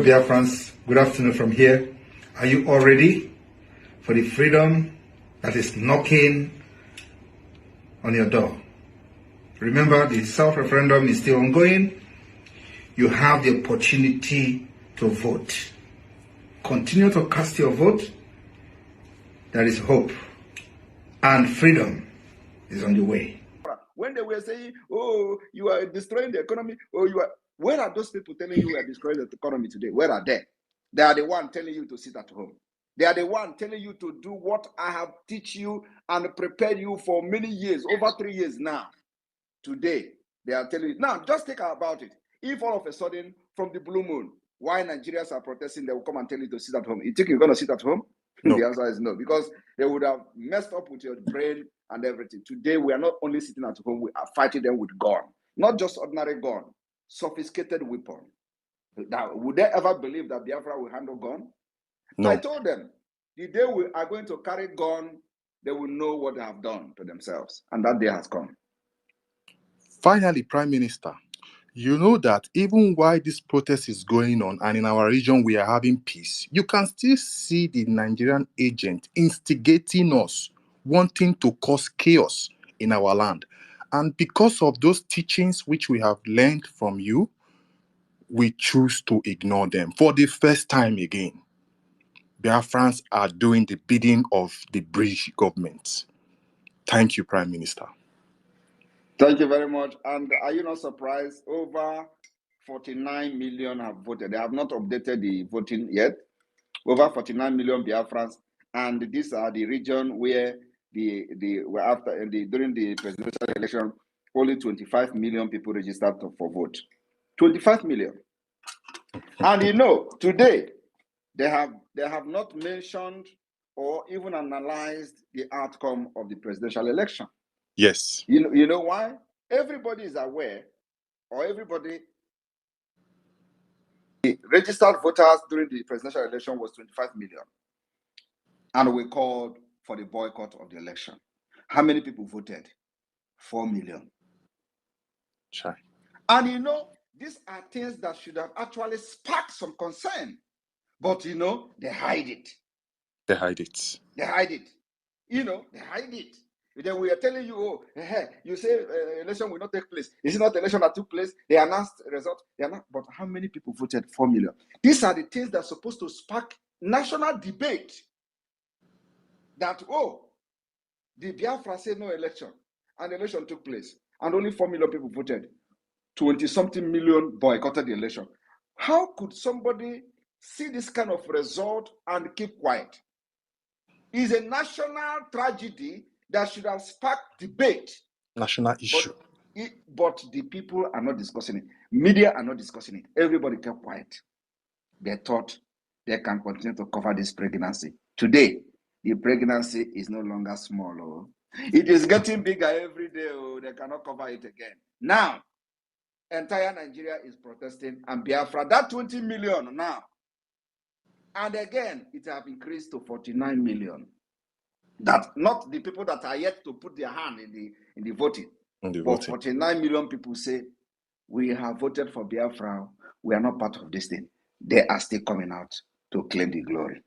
fellow Biafrans, good afternoon from here. Are you all ready for the freedom that is knocking on your door? Remember, the self-referendum is still ongoing. You have the opportunity to vote. Continue to cast your vote. There is hope, and freedom is on the way. When they were saying, oh, you are destroying the economy, where are those people telling you we are destroying the economy today? Where are they? They are the one telling you to sit at home. They are the one telling you to do what I have teach you and prepared you for many years, over 3 years now. Today, they are telling you. Now, just think about it. If all of a sudden, from the blue moon, why Nigerians are protesting, they will come and tell you to sit at home. You think you're going to sit at home? No. The answer is no, because they would have messed up with your brain and everything. Today, we are not only sitting at home, we are fighting them with gun. Not just ordinary gun, sophisticated weapon. Now, would they ever believe that Biafra will handle gun? No. I told them, the day we are going to carry gun, they will know what they have done to themselves. And that day has come. Finally, Prime Minister, you know that even while this protest is going on and in our region we are having peace, you can still see the Nigerian agent instigating us, wanting to cause chaos in our land. And because of those teachings which we have learned from you, we choose to ignore them. For the first time again, Biafrans are doing the bidding of the British government. Thank you, Prime Minister. Thank you very much. And are you not surprised? Over 49 million have voted. They have not updated the voting yet. Over 49 million Biafrans. And these are the region where during the presidential election, only 25 million people registered for vote. 25 million. And you know, today, they have not mentioned or even analyzed the outcome of the presidential election. Yes. You know why? Everybody is aware, or everybody, the registered voters during the presidential election was 25 million. And we called for the boycott of the election. How many people voted? 4 million. Sure. And you know, these are things that should have actually sparked some concern. But you know, they hide it. They hide it. They hide it. You know, they hide it. Then we are telling you, oh, you say election will not take place. Is it not the election that took place? They announced the result. They are not. But how many people voted? 4 million. These are the things that are supposed to spark national debate. That, oh, the Biafra said no election, and the election took place, and only 4 million people voted. 20-something million boycotted the election. How could somebody see this kind of result and keep quiet? It's a national tragedy that should have sparked debate. National issue. But the people are not discussing it. Media are not discussing it. Everybody kept quiet. They thought they can continue to cover this pregnancy. Today, the pregnancy is no longer small. Oh. It is getting bigger every day. Oh. They cannot cover it again. Now, entire Nigeria is protesting, and Biafra, that 20 million now. And again, it has increased to 49 million. That not the people that are yet to put their hand in the voting. But 49 million people say, we have voted for Biafra. We are not part of this thing. They are still coming out to claim the glory.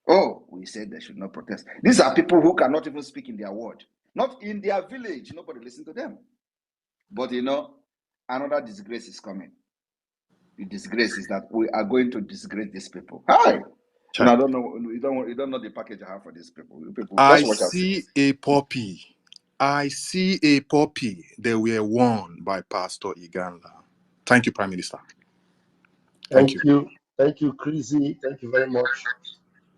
Oh, we said they should not protest. These are people who cannot even speak in their word. Not in their village. Nobody listens to them. But you know, another disgrace is coming. The disgrace is that we are going to disgrace these people. Hi. And I don't know. You don't know the package I have for these people. I see a puppy. I see a puppy. They were won by Pastor Iganda. Thank you, Prime Minister. Thank you. Thank you, Chrissy. Thank you very much.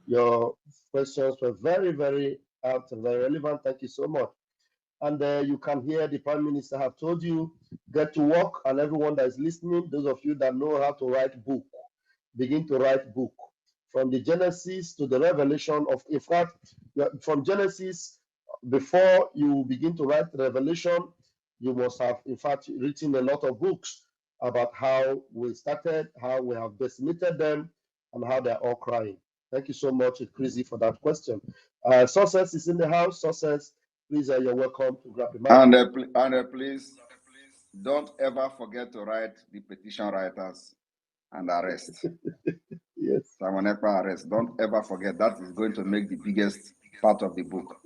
Your questions were very, very apt and very relevant. Thank you so much. And you can hear the Prime Minister have told you, get to work, and everyone that is listening, those of you that know how to write book, begin to write book. From the Genesis to the Revelation of, in fact, from Genesis, before you begin to write Revelation, you must have, in fact, written a lot of books about how we started, how we have decimated them, and how they're all crying. Thank you so much, Chrissy, for that question. Success is in the house. Success, please, you're welcome to grab the mic. And please, don't ever forget to write the petition writers and arrest. Yes. Simon Ekpa arrest. Don't ever forget that is going to make the biggest part of the book.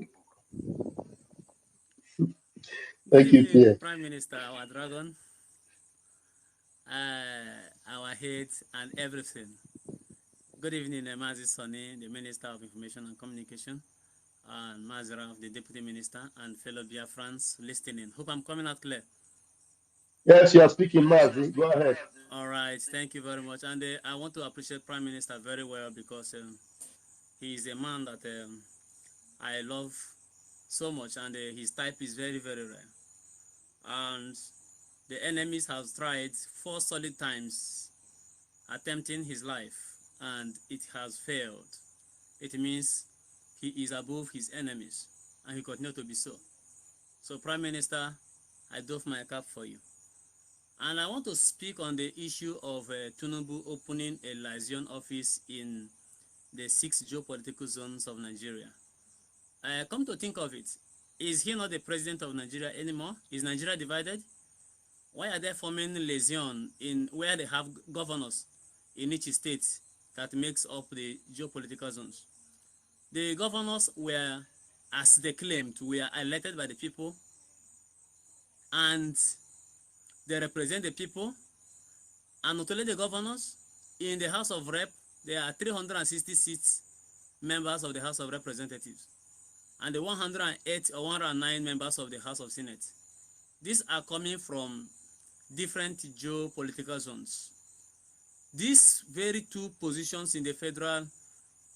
Thank you, Pierre. Prime Minister, our dragon, our head, and everything. Good evening, Mazi Sonny, the Minister of Information and Communication, and Mazira, the Deputy Minister, and fellow Biafrans listening. Hope I'm coming out clear. Yes, you are speaking, Mazi. Go ahead. All right, thank you very much. And I want to appreciate Prime Minister very well because he is a man that I love so much, and his type is very, very rare. And the enemies have tried 4 solid times attempting his life, and it has failed. It means he is above his enemies, and he continues to be so. So, Prime Minister, I doff my cap for you. And I want to speak on the issue of Tinubu opening a liaison office in the 6 geopolitical zones of Nigeria. Come to think of it, is he not the president of Nigeria anymore? Is Nigeria divided? Why are they forming liaison in where they have governors in each state that makes up the geopolitical zones? The governors were, as they claimed, were elected by the people, and they represent the people. And not only the governors, in the House of Rep, there are 366 members of the House of Representatives, and the 108 or 109 members of the House of Senate. These are coming from different geopolitical zones. These very 2 positions in the federal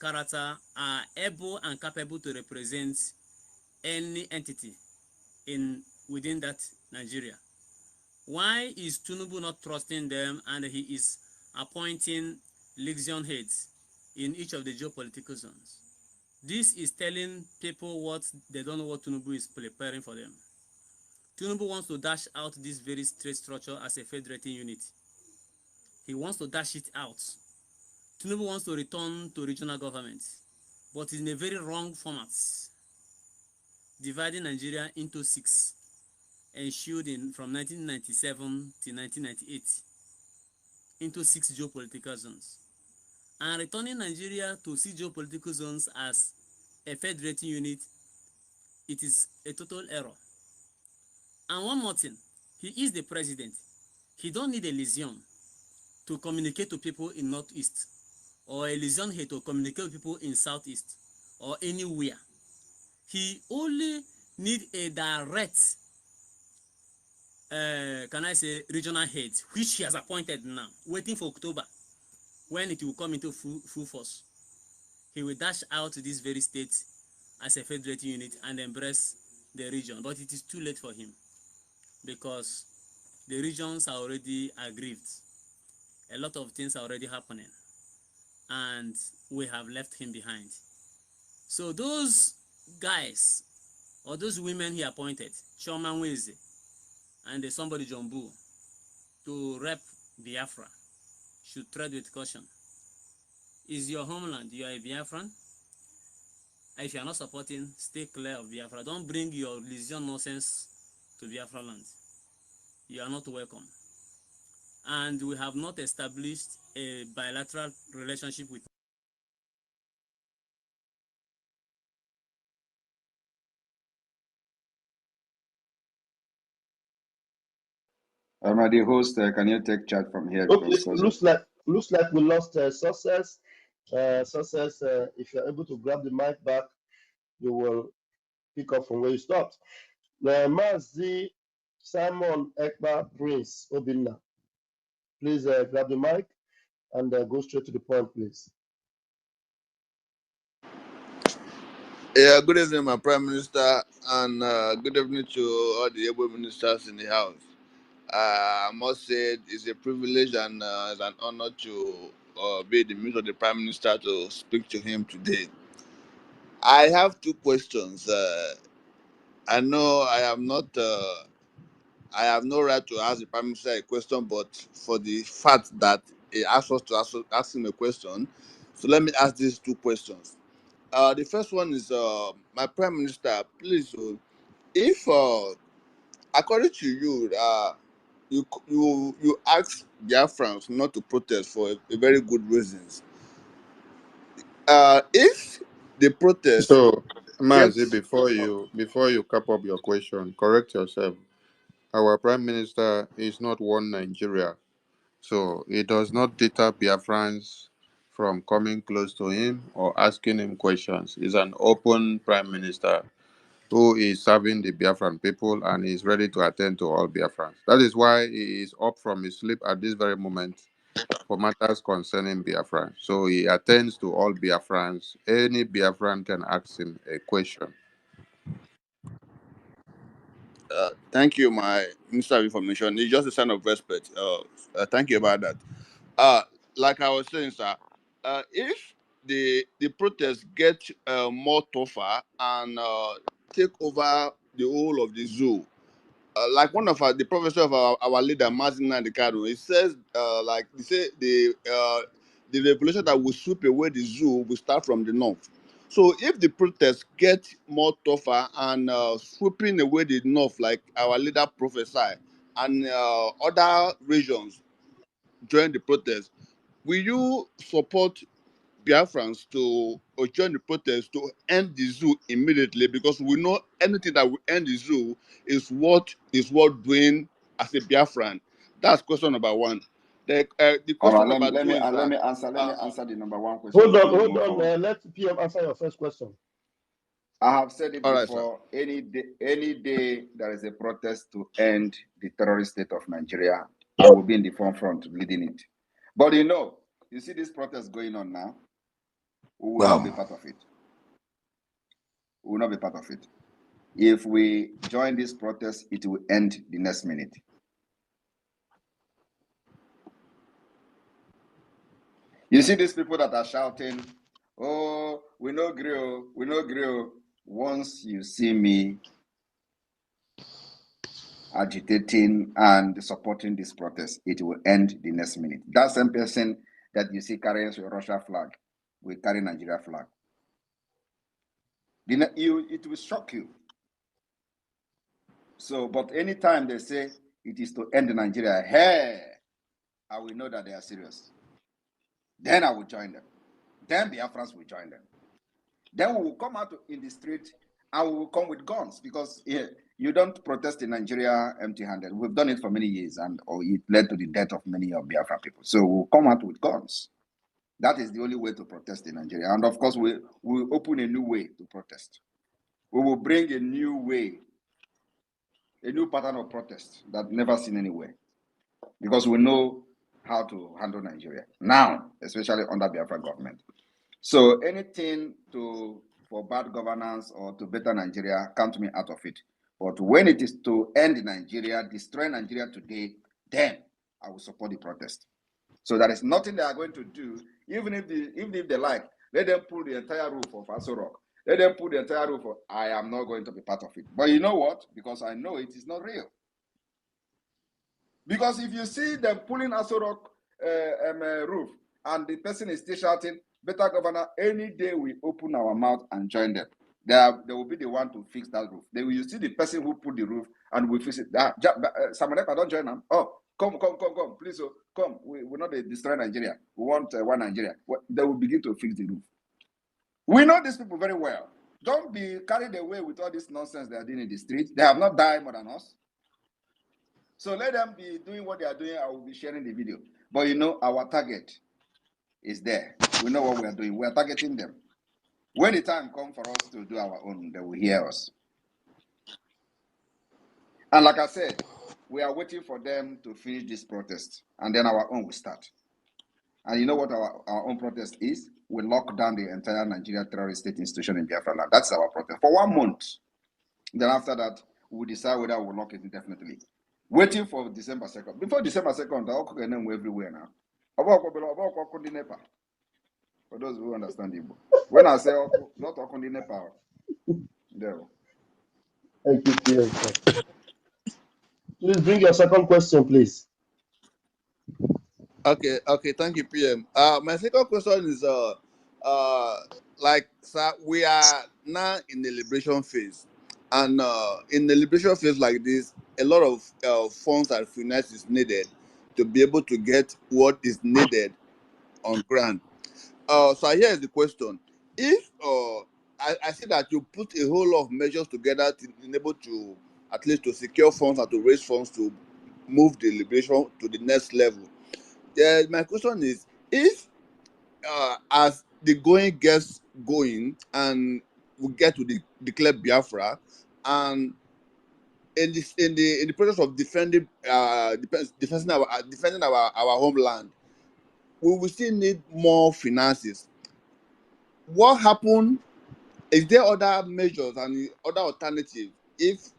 character are able and capable to represent any entity within that Nigeria. Why is Tinubu not trusting them and he is appointing legion heads in each of the geopolitical zones? This is telling people what they don't know what Tinubu is preparing for them. Tinubu wants to dash out this very straight structure as a federating unit. He wants to dash it out. Tinubu wants to return to regional government, but in a very wrong format, dividing Nigeria into 6, ensured from 1997 to 1998 into 6 geopolitical zones, and returning Nigeria to 6 geopolitical zones as a federating unit. It is a total error. And one more thing, he is the president. He don't need a liaison to communicate to people in Northeast, or a liaison here to communicate with people in Southeast, or anywhere. He only need a direct, can I say, regional head, which he has appointed now, waiting for October, when it will come into full force. He will dash out this very state as a federating unit and embrace the region. But it is too late for him, because the regions are already aggrieved. A lot of things are already happening, and we have left him behind. So those guys, or those women he appointed, Chairman Weze and somebody Jumbo, to rep Biafra, should tread with caution. Is your homeland, you are a Biafran? If you are not supporting, stay clear of Biafra. Don't bring your religion nonsense to Biafra land. You are not welcome. And we have not established a bilateral relationship with The host, can you take charge from here? Okay, looks like we lost Success. Success, if you're able to grab the mic back, you will pick up from where you stopped. Mazi Simon Ekpa Prince Obinna, please grab the mic and go straight to the point, please. Yeah, good evening, my Prime Minister, and good evening to all the able ministers in the House. I must say it's a privilege and it's an honor to be the midst of the Prime Minister to speak to him today. I have 2 questions. I know I am not. I have no right to ask the Prime Minister a question, but for the fact that he asked us to ask him a question, so let me ask these 2 questions. The first one is, my Prime Minister, please, if according to you, you ask Biafrans not to protest for a very good reasons. If the protest So, Mazi, gets before you cap up your question, correct yourself. Our Prime Minister is not one Nigeria, so it does not deter Biafrans from coming close to him or asking him questions. He's an open Prime Minister who is serving the Biafran people and is ready to attend to all Biafrans. That is why he is up from his sleep at this very moment for matters concerning Biafran. So he attends to all Biafrans. Any Biafran can ask him a question. thank you, my Minister of Information. It's just a sign of respect. Thank you about that. Like I was saying, sir, if the protests get more tougher and take over the whole of the zoo, like one of the professor of our leader, Mazin Nandikado, he says, like they say, the revolution that will sweep away the zoo will start from the north. So if the protests get more tougher and sweeping away the north, like our leader prophesied, and other regions join the protest, will you support Biafrans to or join the protest to end the zoo immediately? Because we know anything that will end the zoo is worth doing as a Biafran. That's question number one. The All right, question number two is let that me answer the number one question Hold on, before you hold move on. on. Let PM answer your first question. I have said it all right, sir. before. Any day there is a protest to end the terrorist state of Nigeria, I will be in the forefront leading it. But you see this protest going on now. We will not be part of it. We will not be part of it. If we join this protest, it will end the next minute. You see these people that are shouting, "Oh, we no grill, we no grill." Once you see me agitating and supporting this protest, it will end the next minute. That same person that you see carrying your Russia flag will carry Nigeria flag. It will shock you. So, but anytime they say it is to end Nigeria, hey, I will know that they are serious. Then I will join them. Then Biafrans will join them. Then we will come out in the street and we will come with guns, because you don't protest in Nigeria empty-handed. We've done it for many years, and it led to the death of many of Biafra people. So we'll come out with guns. That is the only way to protest in Nigeria. And of course, we'll open a new way to protest. We will bring a new way, a new pattern of protest that never seen anywhere, because we know how to handle Nigeria now, especially under Biafra government. So anything for bad governance or to better Nigeria, count me out of it. But when it is to end Nigeria, destroy Nigeria today, then I will support the protest. So there is nothing they are going to do, even if they like, let them pull the entire roof of Aso Rock. Let them pull the entire roof of, I am not going to be part of it. But you know what? Because I know it is not real. Because if you see them pulling Aso Rock roof and the person is still shouting, better governor, any day we open our mouth and join them, they will be the one to fix that roof. They will see the person who put the roof and we fix it. Samaneka, don't join them. Oh, come, please, come. We will not destroy Nigeria. We want one Nigeria. They will begin to fix the roof. We know these people very well. Don't be carried away with all this nonsense they are doing in the street. They have not died more than us. So let them be doing what they are doing. I will be sharing the video. But our target is there. We know what we are doing. We are targeting them. When the time comes for us to do our own, they will hear us. And like I said, we are waiting for them to finish this protest, and then our own will start. And you know what our own protest is? We lock down the entire Nigeria terrorist state institution in Biafra land. That's our protest for 1 month. Then after that, we'll decide whether we'll lock it indefinitely. Waiting for December 2nd. Before December 2nd, the Oko can everywhere now. For those who understand Igbo. When I say Oko, not Oko Nepa. There. Thank you, PM. Please bring your second question, please. Okay, thank you, PM. My second question is like, sir, we are now in the liberation phase, And in the liberation phase like this, a lot of funds and finance is needed to be able to get what is needed on ground. So here is the question: if I see that you put a whole lot of measures together to enable to at least to secure funds and to raise funds to move the liberation to the next level. My question is, if as the going gets going and we get to declare Biafra, and in the process of defending defending our homeland, we will still need more finances. What happened? Is there other measures and other alternatives if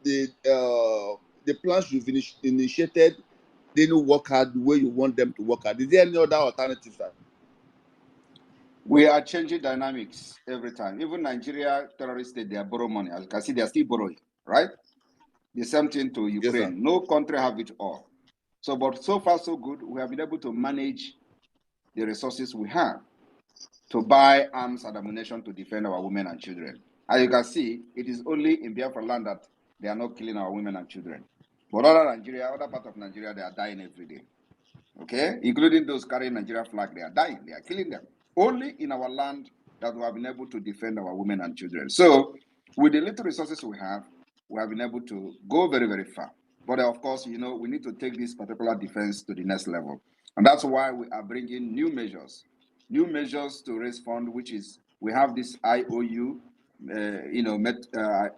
the plans you've initiated didn't work out the way you want them to work out? Is there any other alternatives? We are changing dynamics every time. Even Nigeria terrorist state, they are borrowing money. As you can see, they are still borrowing, right? The same thing to Ukraine. Yes, no country have it all. So, but so far so good, we have been able to manage the resources we have to buy arms and ammunition to defend our women and children. As you can see, it is only in Biafra land that they are not killing our women and children. But other part of Nigeria, they are dying every day. Okay? Including those carrying Nigeria flag, they are dying. They are killing them. Only in our land that we have been able to defend our women and children. So, with the little resources we have been able to go very, very far. But of course, we need to take this particular defense to the next level. And that's why we are bringing new measures to raise fund, which is, we have this IOU,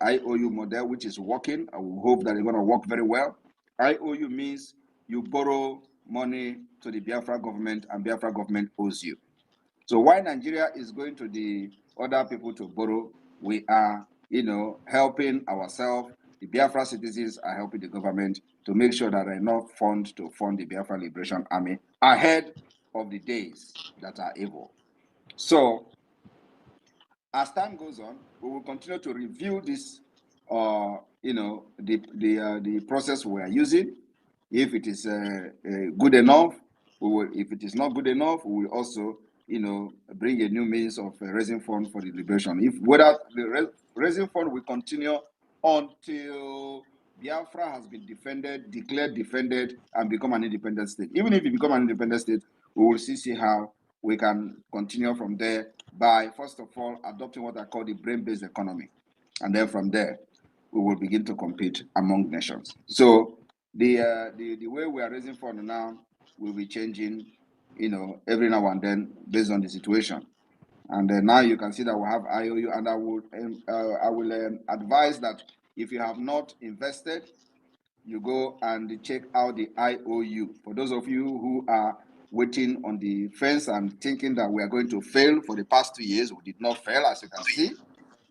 IOU model, which is working. I will hope that it's going to work very well. IOU means you borrow money to the Biafra government and Biafra government owes you. So while Nigeria is going to the other people to borrow, we are, helping ourselves. The Biafra citizens are helping the government to make sure that there are enough funds to fund the Biafra Liberation Army ahead of the days that are evil. So as time goes on, we will continue to review this, the process we are using. If it is good enough, we will. If it is not good enough, we will also, bring a new means of raising funds for the liberation. If whether the raising fund will continue until Biafra has been declared defended, and become an independent state. Even if it becomes an independent state, we will see how we can continue from there by, first of all, adopting what I call the brain-based economy. And then from there, we will begin to compete among nations. So the way we are raising funds now will be changing, every now and then based on the situation. And now you can see that we have IOU, and I will advise that if you have not invested, you go and check out the IOU. For those of you who are waiting on the fence and thinking that we are going to fail, for the past 2 years, we did not fail, as you can see.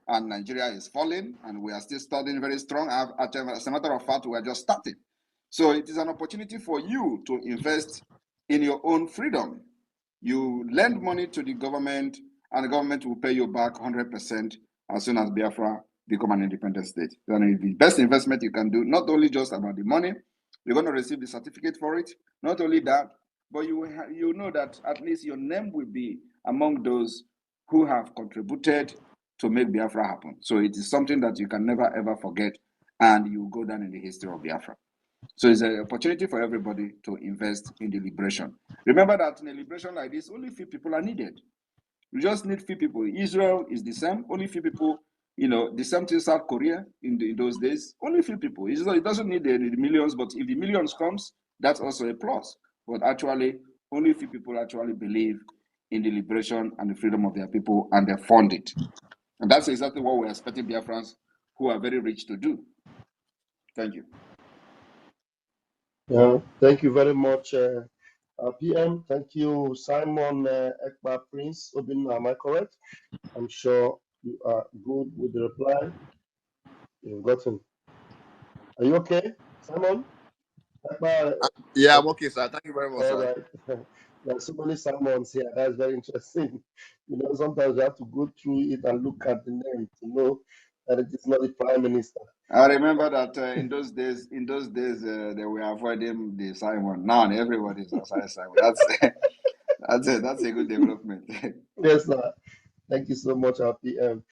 And Nigeria is falling, and we are still studying very strong. As a matter of fact, we are just starting. So it is an opportunity for you to invest in your own freedom. You lend money to the government, and the government will pay you back 100% as soon as Biafra become an independent state. Then the best investment you can do, not only just about the money, you're going to receive the certificate for it. Not only that, but you know that at least your name will be among those who have contributed to make Biafra happen. So it is something that you can never ever forget, and you go down in the history of Biafra. So it's an opportunity for everybody to invest in the liberation. Remember that in a liberation like this, only few people are needed. You just need few people. Israel is the same, only few people. The same thing South Korea in those days, only few people. It doesn't need the millions, but if the millions comes, that's also a plus. But actually, only few people actually believe in the liberation and the freedom of their people, and they fund it. And that's exactly what we're expecting Biafrans who are very rich to do. Thank you. Thank you very much, PM. Thank you, Simon Ekpa Prince Obin. Am I correct? I'm sure you are good with the reply you've gotten. Are you okay, Simon? Ekpa, Yeah, I'm okay, sir. Thank you very much, all sir. right. There are so many Simons here. That's very interesting. Sometimes you have to go through it and look at the name to know that it is not the Prime Minister. I remember that in those days, they were avoiding the Simon. Now everybody's outside Simon. That's a good development. Yes, sir. Thank you so much, PM.